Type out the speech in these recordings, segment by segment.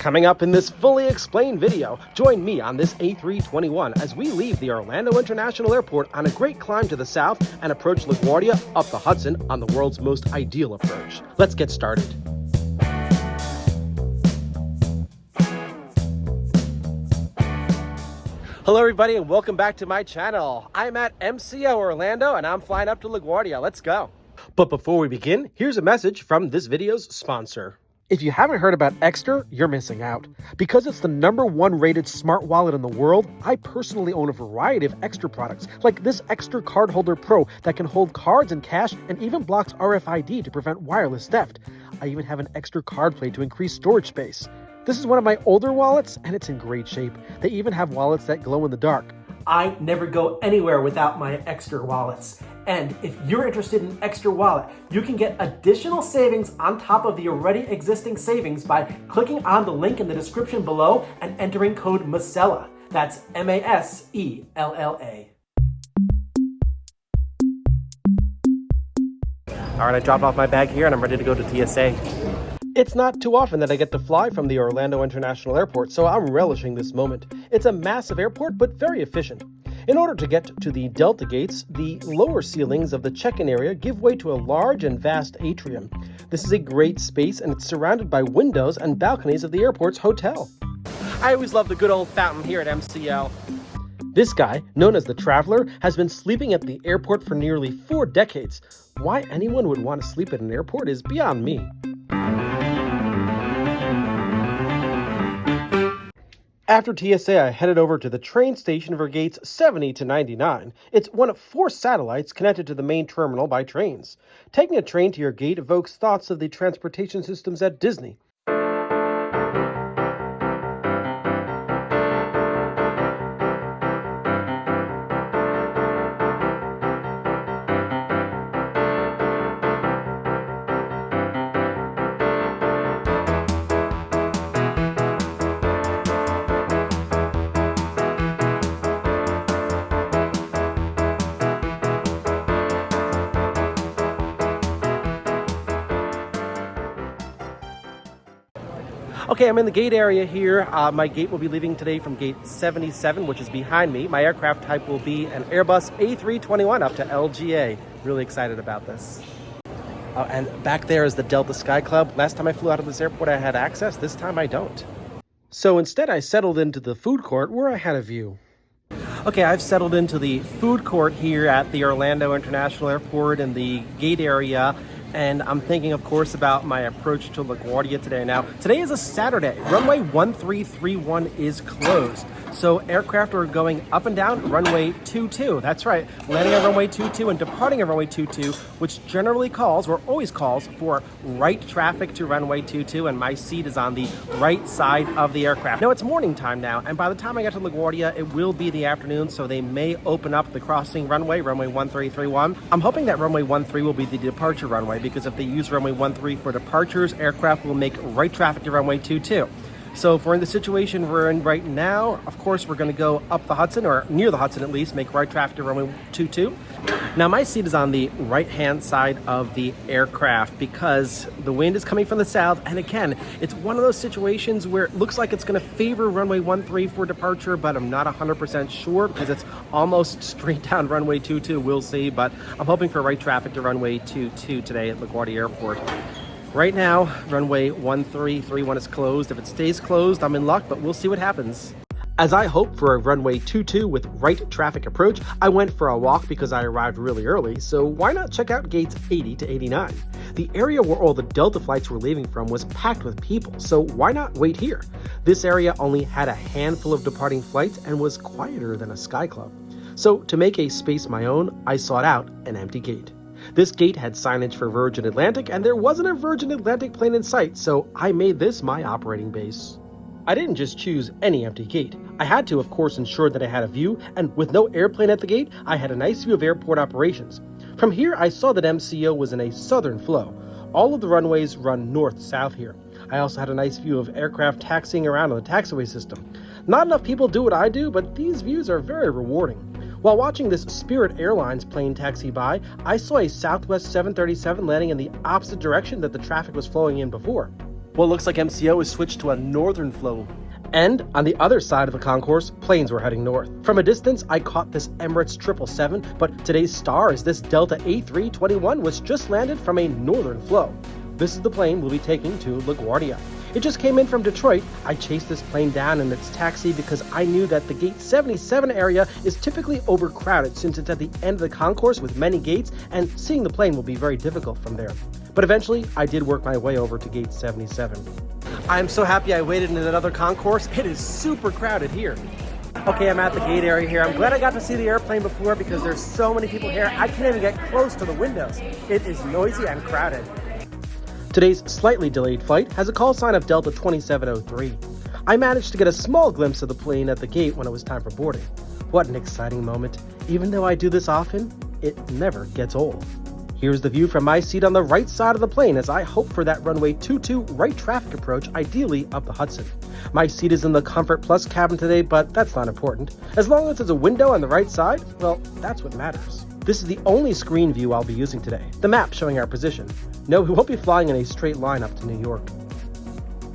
Coming up in this fully explained video, join me on this A321 as we leave the Orlando International Airport on a great climb to the south and approach LaGuardia up the Hudson on the world's most ideal approach. Let's get started. Hello everybody and welcome back to my channel. I'm at MCO Orlando and I'm flying up to LaGuardia. Let's go. But before we begin, here's a message from this video's sponsor. If you haven't heard about Extra, you're missing out. Because it's the #1 rated smart wallet in the world, I personally own a variety of Extra products, like this Extra Card Holder Pro that can hold cards and cash and even blocks RFID to prevent wireless theft. I even have an Extra card plate to increase storage space. This is one of my older wallets, and it's in great shape. They even have wallets that glow in the dark. I never go anywhere without my Extra wallets. And if you're interested in Extra Wallet, you can get additional savings on top of the already existing savings by clicking on the link in the description below and entering code MASELLA. That's MASELLA. All right, I dropped off my bag here and I'm ready to go to TSA. It's not too often that I get to fly from the Orlando International Airport, so I'm relishing this moment. It's a massive airport, but very efficient. In order to get to the Delta gates, the lower ceilings of the check-in area give way to a large and vast atrium. This is a great space and it's surrounded by windows and balconies of the airport's hotel. I always love the good old fountain here at MCO. This guy, known as the Traveler, has been sleeping at the airport for nearly 4 decades. Why anyone would want to sleep at an airport is beyond me. After TSA, I headed over to the train station for gates 70 to 99. It's one of 4 satellites connected to the main terminal by trains. Taking a train to your gate evokes thoughts of the transportation systems at Disney. Okay, I'm in the gate area here. My gate will be leaving today from gate 77, which is behind me. My aircraft type will be an Airbus A321 up to LGA. Really excited about this. And back there is the Delta Sky Club. Last time I flew out of this airport, I had access. This time I don't. So instead, I settled into the food court where I had a view. Okay, I've settled into the food court here at the Orlando International Airport in the gate area. And I'm thinking, of course, about my approach to LaGuardia today. Now, today is a Saturday. Runway 1331 is closed. So aircraft are going up and down runway 22. That's right, landing on runway 22 and departing on runway 22, which generally calls, or always calls, for right traffic to runway 22, and my seat is on the right side of the aircraft. Now, it's morning time now, and by the time I get to LaGuardia, it will be the afternoon, so they may open up the crossing runway 1331. I'm hoping that runway 13 will be the departure runway, because if they use runway 13 for departures, aircraft will make right traffic to runway 22. So if we're in the situation we're in right now, of course, we're going to go up the Hudson, or near the Hudson at least, make right traffic to runway 22. Now, my seat is on the right-hand side of the aircraft because the wind is coming from the south. And again, it's one of those situations where it looks like it's going to favor runway 13 for departure, but I'm not 100% sure because it's almost straight down runway 22. We'll see, but I'm hoping for right traffic to runway 22 today at LaGuardia Airport. Right now, runway 1331 is closed. If it stays closed, I'm in luck, but we'll see what happens. As I hope for a runway 22 with right traffic approach, I went for a walk because I arrived really early, so why not check out gates 80 to 89? The area where all the Delta flights were leaving from was packed with people, so why not wait here? This area only had a handful of departing flights and was quieter than a Sky Club. So to make a space my own, I sought out an empty gate. This gate had signage for Virgin Atlantic, and there wasn't a Virgin Atlantic plane in sight, so I made this my operating base. I didn't just choose any empty gate. I had to, of course, ensure that I had a view, and with no airplane at the gate, I had a nice view of airport operations. From here, I saw that MCO was in a southern flow. All of the runways run north-south here. I also had a nice view of aircraft taxiing around on the taxiway system. Not enough people do what I do, but these views are very rewarding. While watching this Spirit Airlines plane taxi by, I saw a Southwest 737 landing in the opposite direction that the traffic was flowing in before. Well, it looks like MCO is switched to a northern flow. And on the other side of the concourse, planes were heading north. From a distance, I caught this Emirates 777, but today's star is this Delta A321, which just landed from a northern flow. This is the plane we'll be taking to LaGuardia. It just came in from Detroit. I chased this plane down in its taxi because I knew that the gate 77 area is typically overcrowded since it's at the end of the concourse with many gates, and seeing the plane will be very difficult from there. But eventually, I did work my way over to gate 77. I'm so happy I waited in another concourse. It is super crowded here. Okay, I'm at the gate area here. I'm glad I got to see the airplane before because there's so many people here. I can't even get close to the windows. It is noisy and crowded. Today's slightly delayed flight has a call sign of Delta 2703. I managed to get a small glimpse of the plane at the gate when it was time for boarding. What an exciting moment. Even though I do this often, it never gets old. Here's the view from my seat on the right side of the plane as I hope for that runway 22 right traffic approach, ideally up the Hudson. My seat is in the Comfort Plus cabin today, but that's not important. As long as there's a window on the right side, well, that's what matters. This is the only screen view I'll be using today, the map showing our position. No, we won't be flying in a straight line up to New York.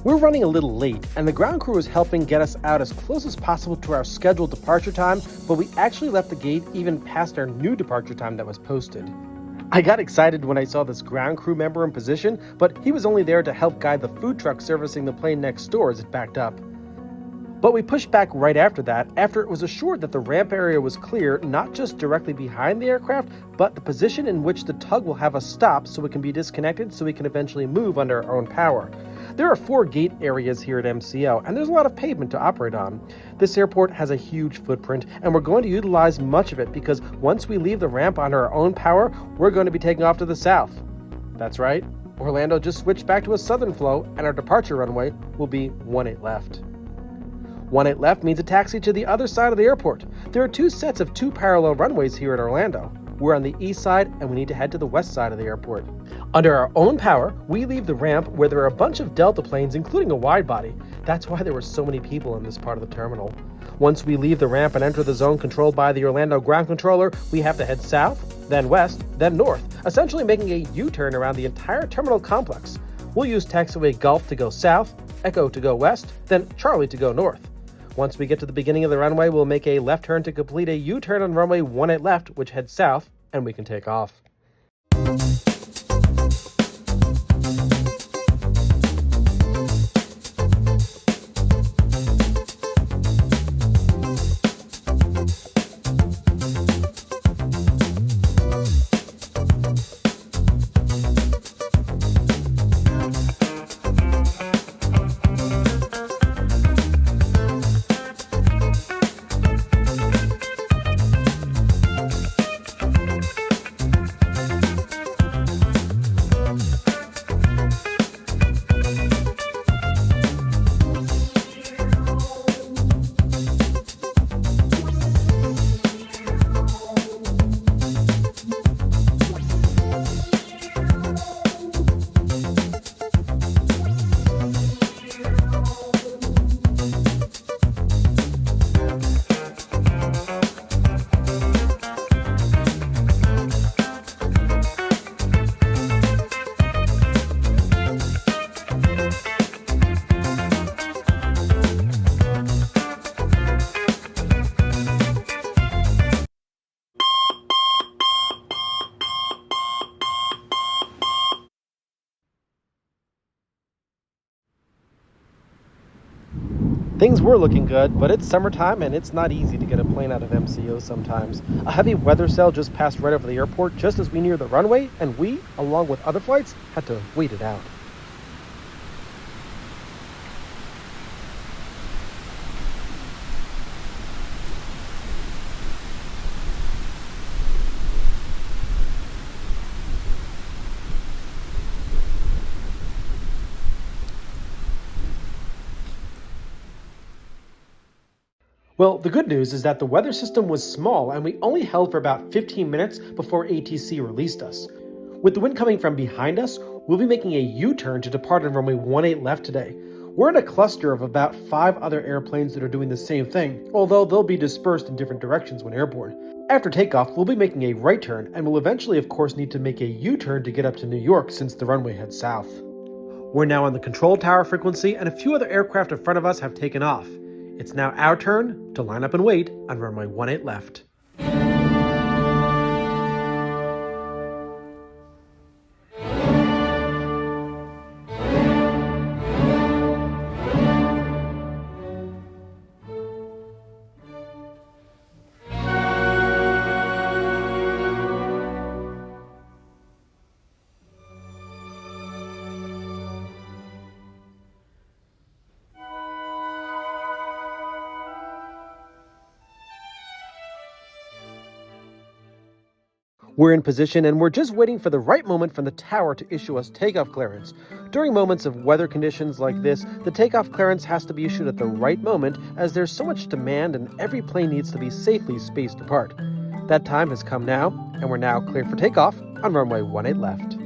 We're running a little late, and the ground crew is helping get us out as close as possible to our scheduled departure time, but we actually left the gate even past our new departure time that was posted. I got excited when I saw this ground crew member in position, but he was only there to help guide the food truck servicing the plane next door as it backed up. But we pushed back right after that, after it was assured that the ramp area was clear, not just directly behind the aircraft, but the position in which the tug will have us stop so it can be disconnected so we can eventually move under our own power. There are 4 gate areas here at MCO, and there's a lot of pavement to operate on. This airport has a huge footprint, and we're going to utilize much of it because once we leave the ramp on our own power, we're going to be taking off to the south. That's right, Orlando just switched back to a southern flow, and our departure runway will be 18 left. 18 left means a taxi to the other side of the airport. There are 2 sets of 2 parallel runways here at Orlando. We're on the east side, and we need to head to the west side of the airport. Under our own power, we leave the ramp where there are a bunch of Delta planes, including a wide body. That's why there were so many people in this part of the terminal. Once we leave the ramp and enter the zone controlled by the Orlando ground controller, we have to head south, then west, then north, essentially making a U-turn around the entire terminal complex. We'll use taxiway Gulf to go south, Echo to go west, then Charlie to go north. Once we get to the beginning of the runway, we'll make a left turn to complete a U-turn on runway 18 left, which heads south, and we can take off. Things were looking good, but it's summertime and it's not easy to get a plane out of MCO sometimes. A heavy weather cell just passed right over the airport just as we near the runway, and we, along with other flights, had to wait it out. Well, the good news is that the weather system was small and we only held for about 15 minutes before ATC released us. With the wind coming from behind us, we'll be making a U-turn to depart on runway 18 left today. We're in a cluster of about 5 other airplanes that are doing the same thing, although they'll be dispersed in different directions when airborne. After takeoff, we'll be making a right turn and will eventually of course need to make a U-turn to get up to New York since the runway heads south. We're now on the control tower frequency, and a few other aircraft in front of us have taken off. It's now our turn to line up and wait on runway 18 left. We're in position and we're just waiting for the right moment from the tower to issue us takeoff clearance. During moments of weather conditions like this, the takeoff clearance has to be issued at the right moment as there's so much demand and every plane needs to be safely spaced apart. That time has come now, and we're now cleared for takeoff on runway 18 left.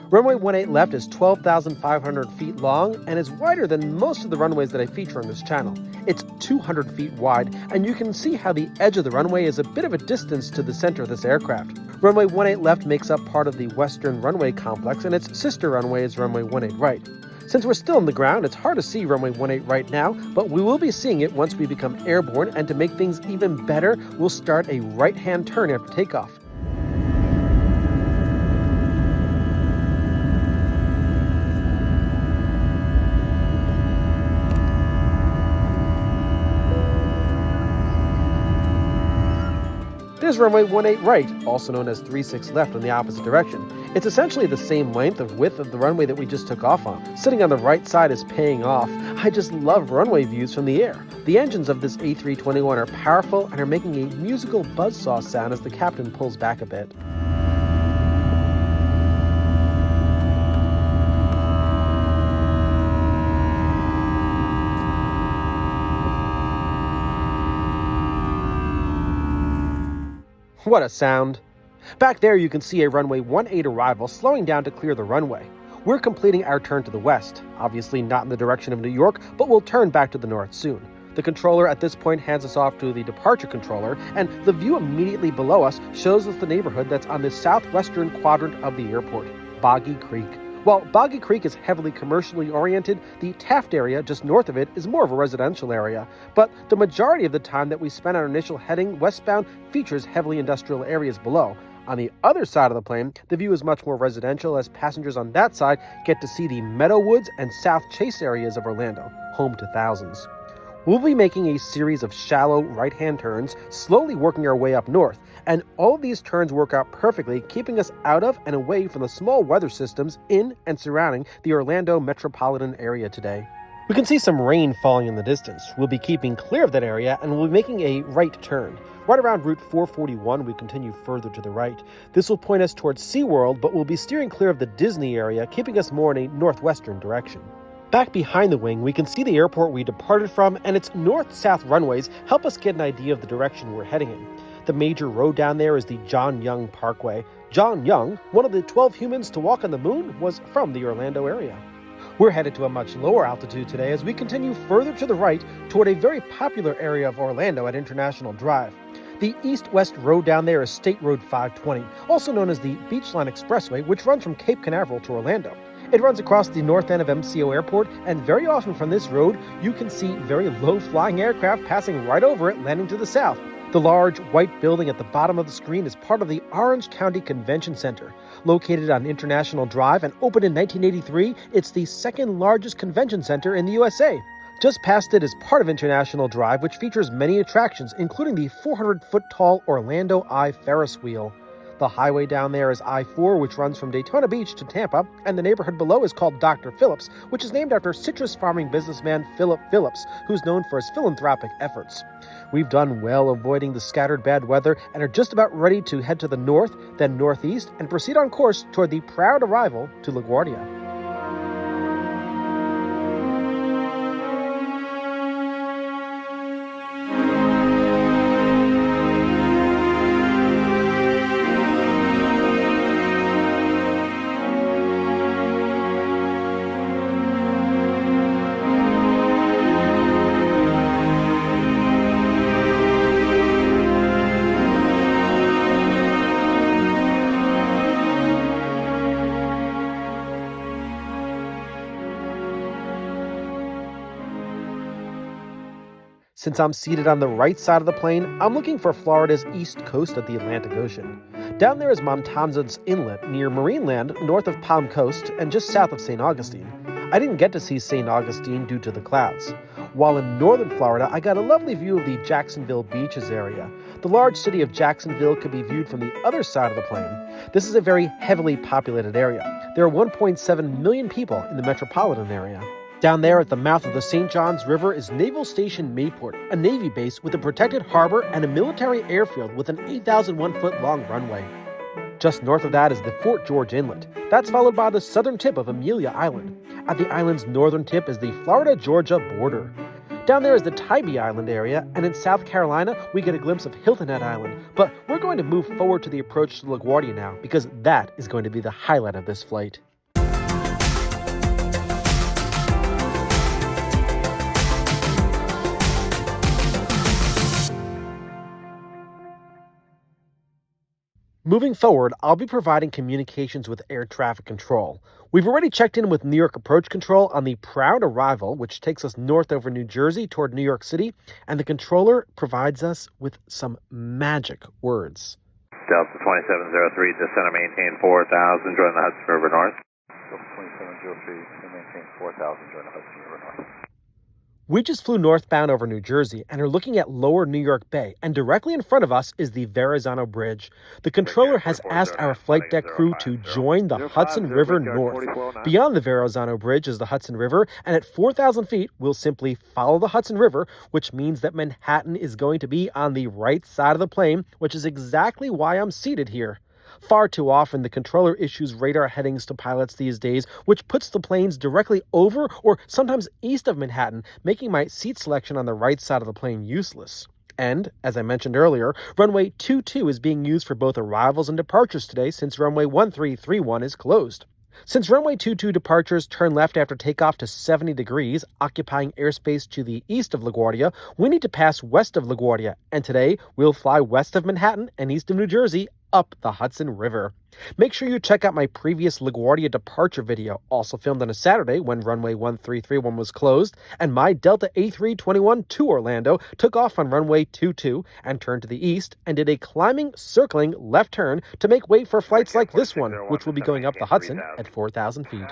Runway 18 left is 12,500 feet long and is wider than most of the runways that I feature on this channel. It's 200 feet wide, and you can see how the edge of the runway is a bit of a distance to the center of this aircraft. Runway 18 left makes up part of the Western Runway Complex, and its sister runway is runway 18 right. Since we're still on the ground, it's hard to see runway 18 right now, but we will be seeing it once we become airborne, and to make things even better, we'll start a right-hand turn after takeoff. There's runway 18 right, also known as 36 left on the opposite direction. It's essentially the same length of width of the runway that we just took off on. Sitting on the right side is paying off. I just love runway views from the air. The engines of this A321 are powerful and are making a musical buzzsaw sound as the captain pulls back a bit. What a sound. Back there you can see a runway 18 arrival slowing down to clear the runway. We're completing our turn to the west, obviously not in the direction of New York, but we'll turn back to the north soon. The controller at this point hands us off to the departure controller, and the view immediately below us shows us the neighborhood that's on the southwestern quadrant of the airport, Boggy Creek. While Boggy Creek is heavily commercially oriented, the Taft area just north of it is more of a residential area. But the majority of the time that we spend on our initial heading westbound features heavily industrial areas below. On the other side of the plane, the view is much more residential as passengers on that side get to see the Meadowwoods and South Chase areas of Orlando, home to thousands. We'll be making a series of shallow right-hand turns, slowly working our way up north, and all of these turns work out perfectly, keeping us out of and away from the small weather systems in and surrounding the Orlando metropolitan area today. We can see some rain falling in the distance. We'll be keeping clear of that area, and we'll be making a right turn. Right around Route 441, we continue further to the right. This will point us towards SeaWorld, but we'll be steering clear of the Disney area, keeping us more in a northwestern direction. Back behind the wing, we can see the airport we departed from, and its north-south runways help us get an idea of the direction we're heading in. The major road down there is the John Young Parkway. John Young, one of the 12 humans to walk on the moon, was from the Orlando area. We're headed to a much lower altitude today as we continue further to the right toward a very popular area of Orlando at International Drive. The east-west road down there is State Road 520, also known as the Beachline Expressway, which runs from Cape Canaveral to Orlando. It runs across the north end of MCO Airport, and very often from this road, you can see very low-flying aircraft passing right over it, landing to the south. The large white building at the bottom of the screen is part of the Orange County Convention Center. Located on International Drive and opened in 1983, it's the second largest convention center in the USA. Just past it is part of International Drive, which features many attractions, including the 400-foot-tall Orlando Eye Ferris wheel. The highway down there is I-4, which runs from Daytona Beach to Tampa, and the neighborhood below is called Dr. Phillips, which is named after citrus farming businessman Philip Phillips, who's known for his philanthropic efforts. We've done well avoiding the scattered bad weather and are just about ready to head to the north, then northeast, and proceed on course toward the proud arrival to LaGuardia. Since I'm seated on the right side of the plane, I'm looking for Florida's east coast of the Atlantic Ocean. Down there is Montanza's Inlet near Marineland, north of Palm Coast and just south of St. Augustine. I didn't get to see St. Augustine due to the clouds. While in northern Florida, I got a lovely view of the Jacksonville Beaches area. The large city of Jacksonville could be viewed from the other side of the plane. This is a very heavily populated area. There are 1.7 million people in the metropolitan area. Down there at the mouth of the St. Johns River is Naval Station Mayport, a Navy base with a protected harbor and a military airfield with an 8,001-foot-long runway. Just north of that is the Fort George Inlet. That's followed by the southern tip of Amelia Island. At the island's northern tip is the Florida-Georgia border. Down there is the Tybee Island area, and in South Carolina, we get a glimpse of Hilton Head Island. But we're going to move forward to the approach to LaGuardia now, because that is going to be the highlight of this flight. Moving forward, I'll be providing communications with air traffic control. We've already checked in with New York Approach Control on the Proud Arrival, which takes us north over New Jersey toward New York City, and the controller provides us with some magic words. Delta 2703, descend and maintain 4,000, join the Hudson River North. Delta 2703, and maintain 4,000, join the Hudson River North. We just flew northbound over New Jersey and are looking at lower New York Bay, and directly in front of us is the Verrazano Bridge. The controller has asked our flight deck crew to join the Hudson River north. Beyond the Verrazano Bridge is the Hudson River, and at 4,000 feet, we'll simply follow the Hudson River, which means that Manhattan is going to be on the right side of the plane, which is exactly why I'm seated here. Far too often, the controller issues radar headings to pilots these days, which puts the planes directly over or sometimes east of Manhattan, making my seat selection on the right side of the plane useless. And, as I mentioned earlier, runway 22 is being used for both arrivals and departures today since runway 1331 is closed. Since runway 22 departures turn left after takeoff to 70 degrees, occupying airspace to the east of LaGuardia, we need to pass west of LaGuardia, and today we'll fly west of Manhattan and east of New Jersey up the Hudson River. Make sure you check out my previous LaGuardia departure video, also filmed on a Saturday when runway 1331 was closed, and my Delta A321 to Orlando took off on runway 22 and turned to the east and did a climbing, circling left turn to make way for flights like this one, which will be going up the Hudson at 4,000 feet.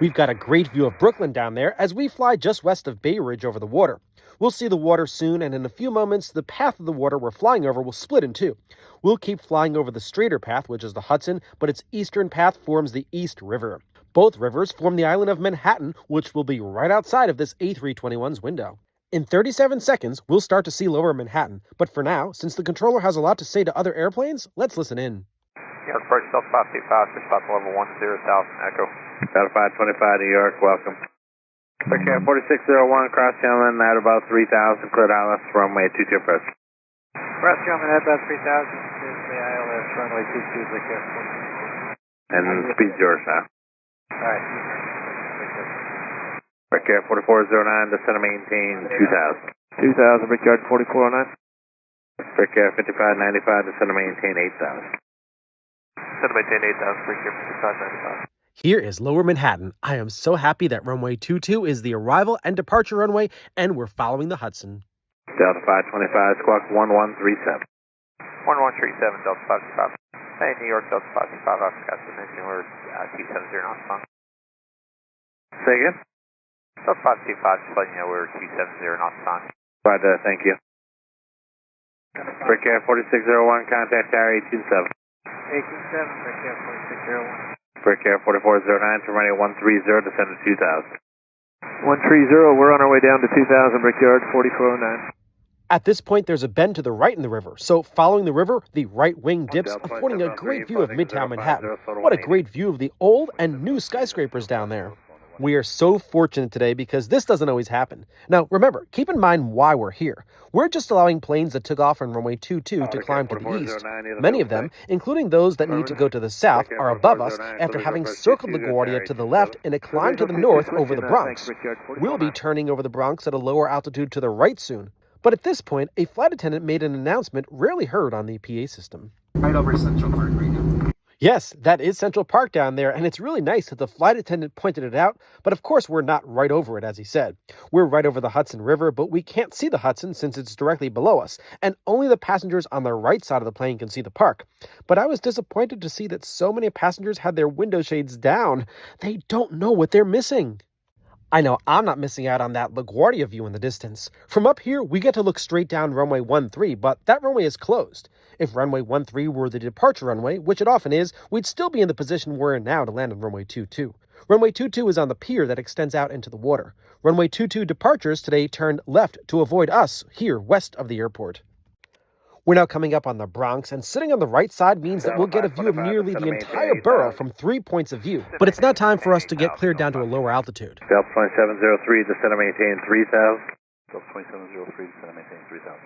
We've got a great view of Brooklyn down there as we fly just west of Bay Ridge over the water. We'll see the water soon, and in a few moments, the path of the water we're flying over will split in two. We'll keep flying over the straighter path, which is the Hudson, but its eastern path forms the East River. Both rivers form the island of Manhattan, which will be right outside of this A321's window. In 37 seconds, we'll start to see lower Manhattan, but for now, since the controller has a lot to say to other airplanes, let's listen in. New York Approach, Delta 525, dispatch level 10,000, Echo. Delta 525, New York, welcome. Okay, 4601, cross Gentleman, at about 3,000, cleared ILS, runway 22 approach. Cross Gentleman, at about 3,000, is the ILS, runway 22, Break Air 44. And speed yours now. Alright. Break Air 4409, descend and maintain 2,000. 2,000, Brickyard 4409. Break Air 5595, descend and maintain 8,000. Descend and maintain 8,000, Break Air 5595. Here is Lower Manhattan. I am so happy that runway 22 is the arrival and departure runway, and we're following the Hudson. Delta 525, squawk 1137. 1137, Delta 525. Hey, New York, Delta 525, I've got some engine, we're 270 knots on. Say again? Delta 525, just letting you know we're 270 knots on. Right, thank you. Break Air 4601, contact Harry 27. 827, Break Air 4601. Break Air 4409, turn runway 130, descend to 2,000. 130, we're on our way down to 2,000, Brickyard 4409. At this point, there's a bend to the right in the river, so following the river, the right wing dips, affording a great view of Midtown Manhattan. What a great view of the old and new skyscrapers down there. We are so fortunate today because this doesn't always happen. Now, remember, keep in mind why we're here. We're just allowing planes that took off on runway 22 to climb to the east. Many of them, including those that need to go to the south, are above us after having circled LaGuardia to the left in a climb to the north over the Bronx. We'll be turning over the Bronx at a lower altitude to the right soon. But at this point, a flight attendant made an announcement rarely heard on the PA system. Right over Central Park right now. Yes, that is Central Park down there, and it's really nice that the flight attendant pointed it out, but of course we're not right over it, as he said. We're right over the Hudson River, but we can't see the Hudson since it's directly below us, and only the passengers on the right side of the plane can see the park. But I was disappointed to see that so many passengers had their window shades down. They don't know what they're missing. I know I'm not missing out on that LaGuardia view in the distance. From up here, we get to look straight down runway 13, but that runway is closed. If runway 13 were the departure runway, which it often is, we'd still be in the position we're in now to land on runway 22. Runway 22 is on the pier that extends out into the water. Runway 22 departures today turned left to avoid us here west of the airport. We're now coming up on the Bronx, and sitting on the right side means that we'll get a view of nearly the entire borough from 3 points of view. But it's now time for us to get cleared down to a lower altitude. Delta 2703, descend and maintain 3000. Delta 2703, descend and maintain 3000.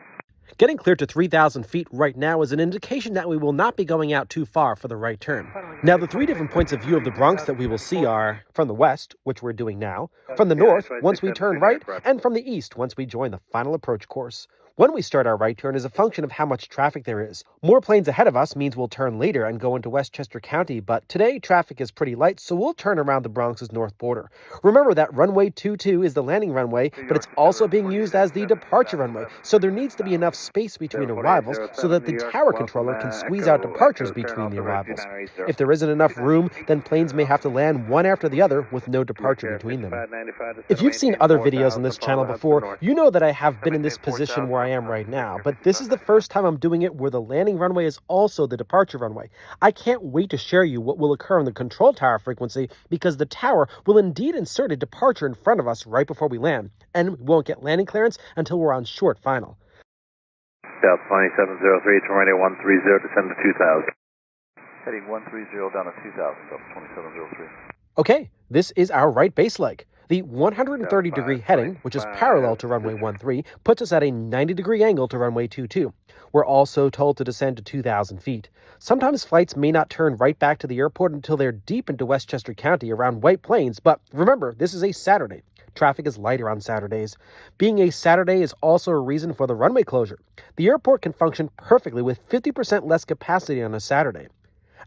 Getting cleared to 3,000 feet right now is an indication that we will not be going out too far for the right turn. Now, the 3 different points of view of the Bronx that we will see are from the west, which we're doing now, from the north, once we turn right, and from the east, once we join the final approach course. When we start our right turn is a function of how much traffic there is. More planes ahead of us means we'll turn later and go into Westchester County, but today traffic is pretty light, so we'll turn around the Bronx's north border. Remember that runway 22 is the landing runway, but it's also being used as the departure runway, so there needs to be enough space between arrivals so that the tower controller can squeeze out departures between the arrivals. If there isn't enough room, then planes may have to land one after the other with no departure between them. If you've seen other videos on this channel before, you know that I have been in this position where I am right now, but this is the first time I'm doing it where the landing runway is also the departure runway. I can't wait to share you what will occur on the control tower frequency because the tower will indeed insert a departure in front of us right before we land, and we won't get landing clearance until we're on short final. Delta 2703, turn right 130, descend to 2000. Heading 130 down to 2000, Delta 2703. Okay, this is our right base leg. The 130-degree heading, which is parallel to runway 13, puts us at a 90-degree angle to runway 22. We're also told to descend to 2,000 feet. Sometimes flights may not turn right back to the airport until they're deep into Westchester County around White Plains, but remember, this is a Saturday. Traffic is lighter on Saturdays. Being a Saturday is also a reason for the runway closure. The airport can function perfectly with 50% less capacity on a Saturday.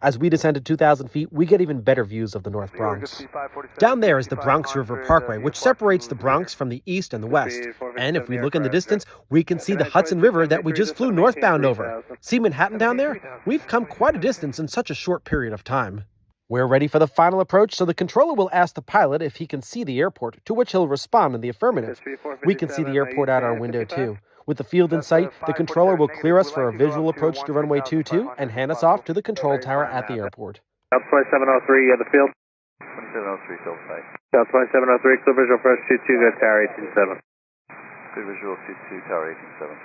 As we descend to 2,000 feet, we get even better views of the North Bronx. Down there is the Bronx River Parkway, which separates the Bronx from the east and the west. And if we look in the distance, we can see the Hudson River that we just flew northbound over. See Manhattan down there? We've come quite a distance in such a short period of time. We're ready for the final approach, so the controller will ask the pilot if he can see the airport, to which he'll respond in the affirmative. We can see the airport out our window too. With the field in sight, the controller will clear us for a visual approach to runway 22 and hand us off to the control tower at the airport. Delta 2703, you have the field? 2703, still sight. Delta 2703, clear visual first 22, go tower 187. Clear visual 22, tower 187.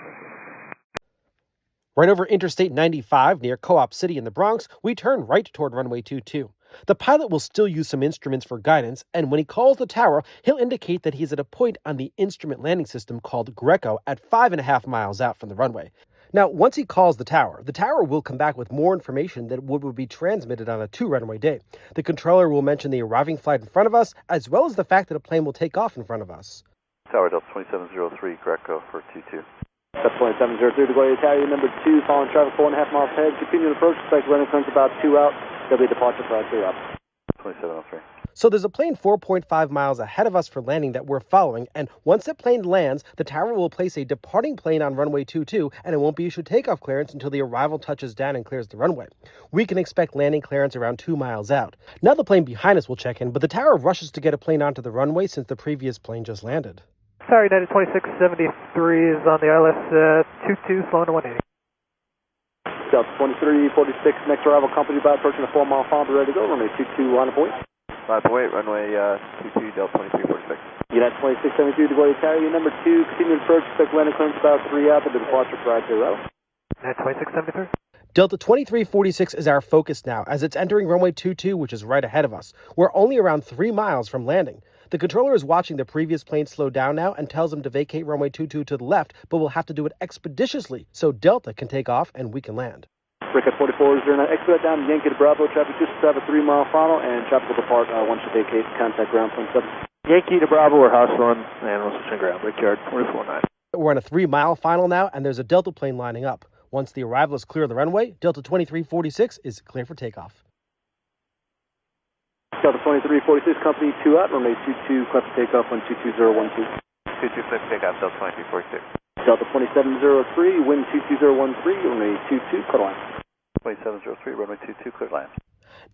Right over Interstate 95 near Co-op City in the Bronx, we turn right toward runway 22. The pilot will still use some instruments for guidance, and when he calls the tower, he'll indicate that he's at a point on the instrument landing system called Greco at 5.5 miles out from the runway. Now, once he calls the tower will come back with more information that would be transmitted on a 2-runway day. The controller will mention the arriving flight in front of us, as well as the fact that a plane will take off in front of us. Tower Delta 2703, Greco for 22. Delta 2703, LaGuardia Tower, number 2, following traffic 4.5 miles ahead. Continue to approach, expect running clearance about 2 out. There'll be a departure for 2 out. 2703. So there's a plane 4.5 miles ahead of us for landing that we're following, and once that plane lands, the tower will place a departing plane on runway 22, and it won't be issued takeoff clearance until the arrival touches down and clears the runway. We can expect landing clearance around 2 miles out. Now the plane behind us will check in, but the tower rushes to get a plane onto the runway since the previous plane just landed. Sorry, United 2673 is on the ILS 22, slowing to 180. Delta 2346, next arrival accompanied by approaching a 4-mile final, ready to go. Runway 22, line of point. Line of point, runway 22, Delta 2346. United 2673, LaGuardia Tower, number 2, continue to approach, expect landing clearance about 3 out, but the departure for 2 out. United 2673. Delta 2346 is our focus now, as it's entering runway 22, which is right ahead of us. We're only around 3 miles from landing. The controller is watching the previous plane slow down now and tells him to vacate runway 22 to the left, but we'll have to do it expeditiously so Delta can take off and we can land. Breakout 4409, expedite down Yankee to Bravo, traffic just have a 3-mile final, and traffic will depart once you vacate, contact ground point 7. Yankee to Bravo, we're hustling, and we'll switch on ground, Brickyard 449. We're on a 3-mile final now, and there's a Delta plane lining up. Once the arrivals clear the runway, Delta 2346 is clear for takeoff. Delta 2346, company 2 out, runway 22, clear for takeoff, 12012. 22 clear for takeoff, Delta 2346. Delta 2703, wind 22013, runway 22, clear line. 2703, runway 22, clear land.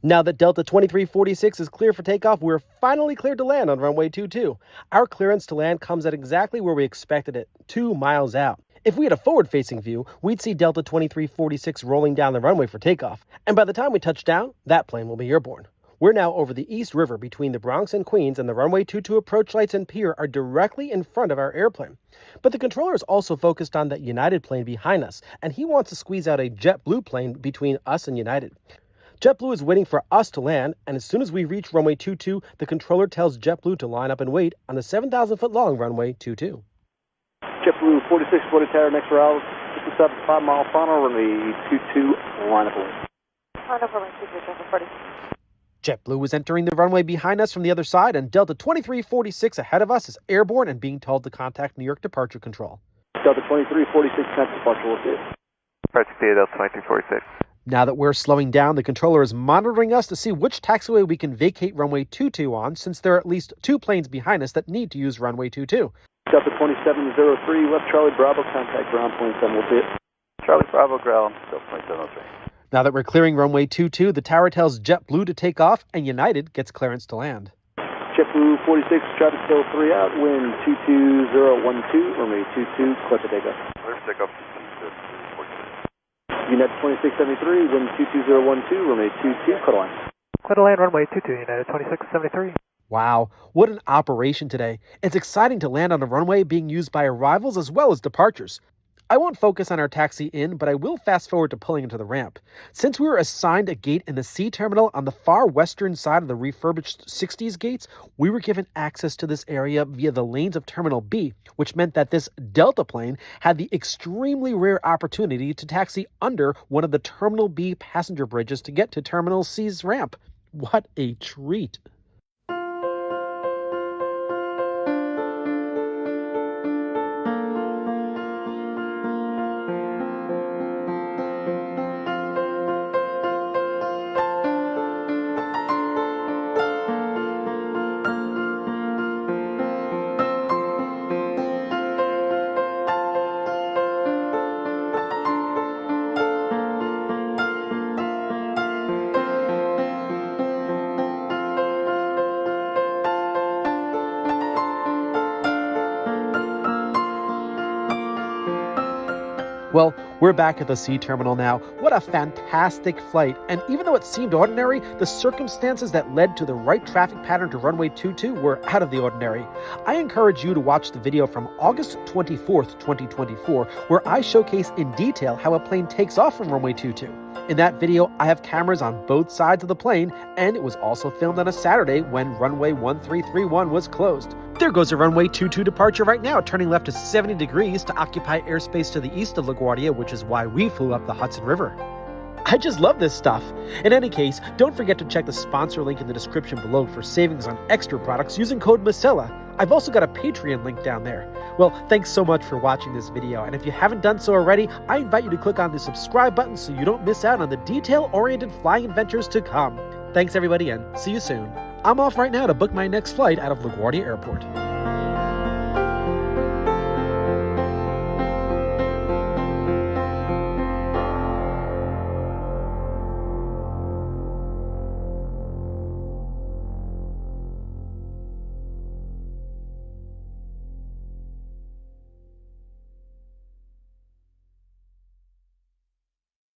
Now that Delta 2346 is clear for takeoff, we're finally cleared to land on runway 22. Our clearance to land comes at exactly where we expected it, 2 miles out. If we had a forward-facing view, we'd see Delta 2346 rolling down the runway for takeoff, and by the time we touch down, that plane will be airborne. We're now over the East River between the Bronx and Queens, and the runway 22 approach lights and pier are directly in front of our airplane. But the controller is also focused on that United plane behind us, and he wants to squeeze out a JetBlue plane between us and United. JetBlue is waiting for us to land, and as soon as we reach runway 22, the controller tells JetBlue to line up and wait on the 7,000-foot-long runway 22. JetBlue 46, 40 tower, next route, 5 mile final, runway 22, line up away. Line up runway 22, Delta 40. JetBlue is entering the runway behind us from the other side, and Delta 2346 ahead of us is airborne and being told to contact New York Departure Control. Delta 2346, contact departure, will see it. Departure to Delta 2346. Now that we're slowing down, the controller is monitoring us to see which taxiway we can vacate runway 22 on, since there are at least 2 planes behind us that need to use runway 22. Delta 2703, left Charlie Bravo, contact ground 27, will see it. Charlie Bravo, ground, Delta 2703. Now that we're clearing runway 22, the tower tells JetBlue to take off, and United gets clearance to land. JetBlue 46, traffic still 3 out, wind 22012, runway 22, clear for takeoff. Clear for takeoff, United 2673, wind 22012, runway 22, clear line. Clear to land runway 22, United 2673. Wow, what an operation today. It's exciting to land on a runway being used by arrivals as well as departures. I won't focus on our taxi in, but I will fast forward to pulling into the ramp. Since we were assigned a gate in the C terminal on the far western side of the refurbished 60s gates, we were given access to this area via the lanes of Terminal B, which meant that this Delta plane had the extremely rare opportunity to taxi under one of the Terminal B passenger bridges to get to Terminal C's ramp. What a treat. Well, we're back at the C terminal now. What a fantastic flight. And even though it seemed ordinary, the circumstances that led to the right traffic pattern to runway 22 were out of the ordinary. I encourage you to watch the video from August 24th, 2024, where I showcase in detail how a plane takes off from runway 22. In that video, I have cameras on both sides of the plane, and it was also filmed on a Saturday when runway 1331 was closed. There goes a runway 22 departure right now, turning left to 70 degrees to occupy airspace to the east of LaGuardia, which is why we flew up the Hudson River. I just love this stuff. In any case, don't forget to check the sponsor link in the description below for savings on extra products using code MASILA. I've also got a Patreon link down there. Well, thanks so much for watching this video, and if you haven't done so already, I invite you to click on the subscribe button so you don't miss out on the detail-oriented flying adventures to come. Thanks everybody, and see you soon. I'm off right now to book my next flight out of LaGuardia Airport.